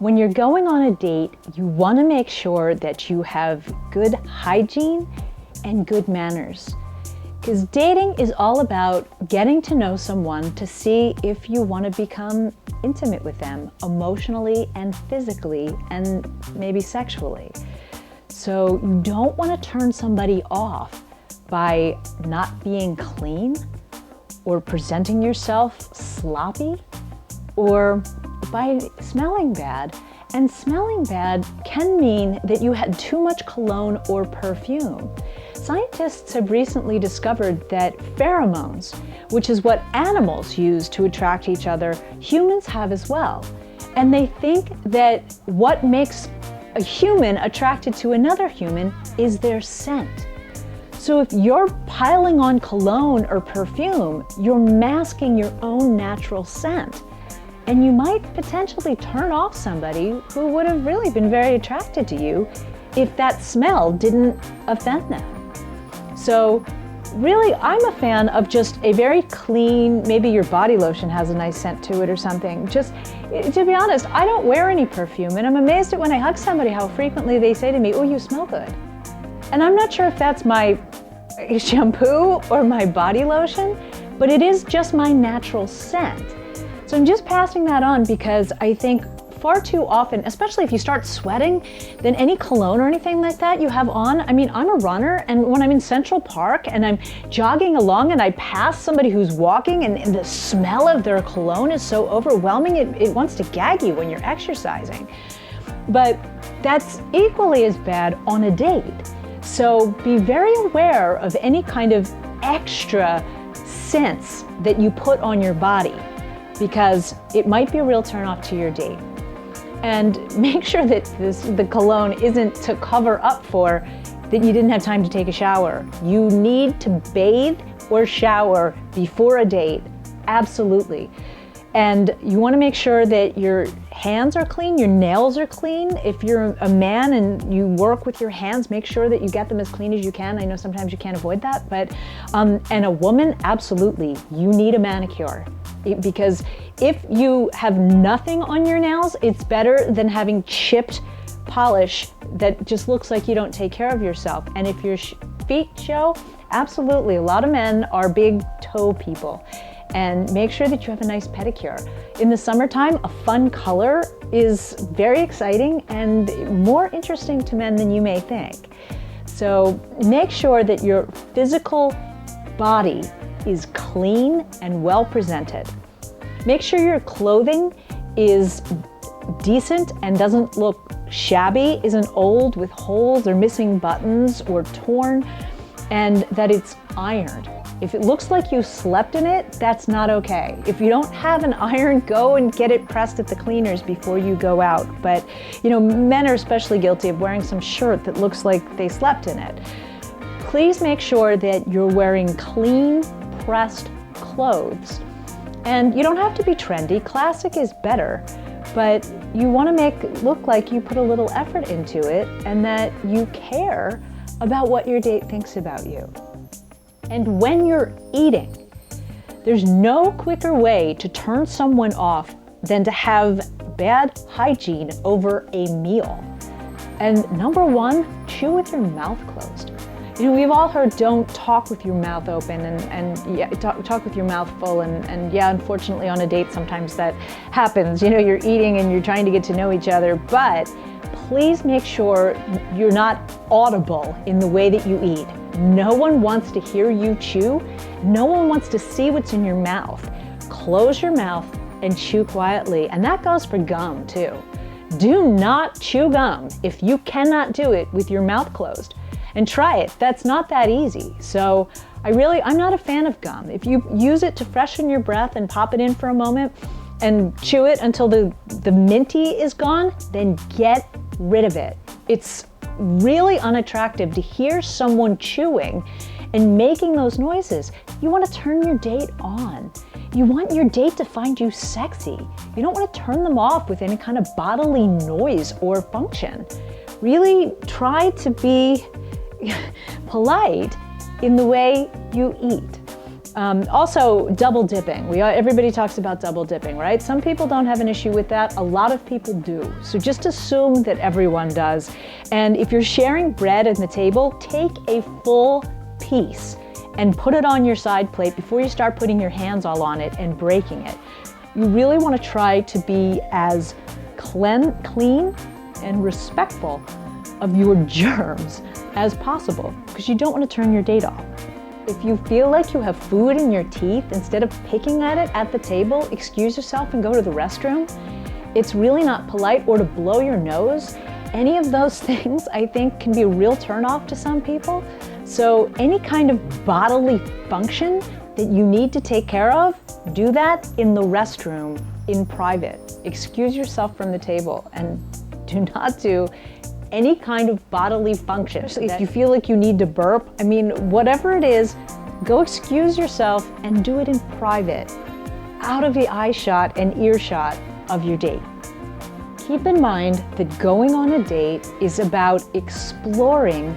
When you're going on a date, you want to make sure that you have good hygiene and good manners. Because dating is all about getting to know someone to see if you want to become intimate with them emotionally and physically and maybe sexually. So you don't want to turn somebody off by not being clean or presenting yourself sloppy or by smelling bad. And smelling bad can mean that you had too much cologne or perfume. Scientists have recently discovered that pheromones, which is what animals use to attract each other, humans have as well. And they think that what makes a human attracted to another human is their scent. So if you're piling on cologne or perfume, you're masking your own natural scent. And you might potentially turn off somebody who would have really been very attracted to you if that smell didn't offend them. So really, I'm a fan of just a very clean, maybe your body lotion has a nice scent to it or something. Just, to be honest, I don't wear any perfume, and I'm amazed at when I hug somebody how frequently they say to me, "Oh, you smell good." And I'm not sure if that's my shampoo or my body lotion, but it is just my natural scent. So I'm just passing that on because I think far too often, especially if you start sweating, then any cologne or anything like that you have on, I mean, I'm a runner, and when I'm in Central Park and I'm jogging along and I pass somebody who's walking and the smell of their cologne is so overwhelming, it wants to gag you when you're exercising. But that's equally as bad on a date. So be very aware of any kind of extra scents that you put on your body, because it might be a real turnoff to your date. And make sure that the cologne isn't to cover up for that you didn't have time to take a shower. You need to bathe or shower before a date, absolutely. And you want to make sure that your hands are clean, your nails are clean. If you're a man and you work with your hands, make sure that you get them as clean as you can. I know sometimes you can't avoid that, but, and a woman, absolutely, you need a manicure. Because if you have nothing on your nails, it's better than having chipped polish that just looks like you don't take care of yourself. And if your feet show, absolutely, a lot of men are big toe people. And make sure that you have a nice pedicure. In the summertime, a fun color is very exciting and more interesting to men than you may think. So make sure that your physical body is clean and well presented. Make sure your clothing is decent and doesn't look shabby, isn't old with holes or missing buttons or torn, and that it's ironed. If it looks like you slept in it, that's not okay. If you don't have an iron, go and get it pressed at the cleaners before you go out. But, you know, men are especially guilty of wearing some shirt that looks like they slept in it. Please make sure that you're wearing clean, pressed clothes. And you don't have to be trendy. Classic is better. But you want to make it look like you put a little effort into it and that you care about what your date thinks about you. And when you're eating, there's no quicker way to turn someone off than to have bad hygiene over a meal. And number one, chew with your mouth closed. You know, we've all heard don't talk with your mouth open and yeah, talk with your mouth full. And yeah, unfortunately on a date sometimes that happens. You know, you're eating and you're trying to get to know each other, but please make sure you're not audible in the way that you eat. No one wants to hear you chew. No one wants to see what's in your mouth. Close your mouth and chew quietly. And that goes for gum too. Do not chew gum if you cannot do it with your mouth closed. And try it. That's not that easy. So I'm not a fan of gum. If you use it to freshen your breath and pop it in for a moment and chew it until the minty is gone, then get rid of it. It's really unattractive to hear someone chewing and making those noises. You want to turn your date on. You want your date to find you sexy. You don't want to turn them off with any kind of bodily noise or function. Really try to be polite in the way you eat. Also, double dipping. Everybody talks about double dipping, right? Some people don't have an issue with that. A lot of people do. So just assume that everyone does. And if you're sharing bread at the table, take a full piece and put it on your side plate before you start putting your hands all on it and breaking it. You really want to try to be as clean and respectful of your germs as possible, because you don't want to turn your date off. If you feel like you have food in your teeth, instead of picking at it at the table, excuse yourself and go to the restroom. It's really not polite, or to blow your nose. Any of those things, I think, can be a real turnoff to some people. So any kind of bodily function that you need to take care of, do that in the restroom, in private. Excuse yourself from the table and do not do any kind of bodily function. If you feel like you need to burp, I mean, whatever it is, go excuse yourself and do it in private, out of the eye shot and earshot of your date. Keep in mind that going on a date is about exploring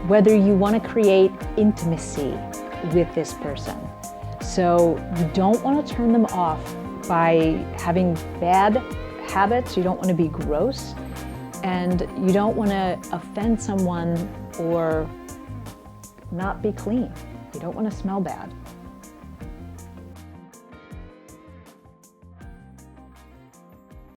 whether you want to create intimacy with this person. So you don't want to turn them off by having bad habits. You don't want to be gross. And you don't want to offend someone or not be clean. You don't want to smell bad.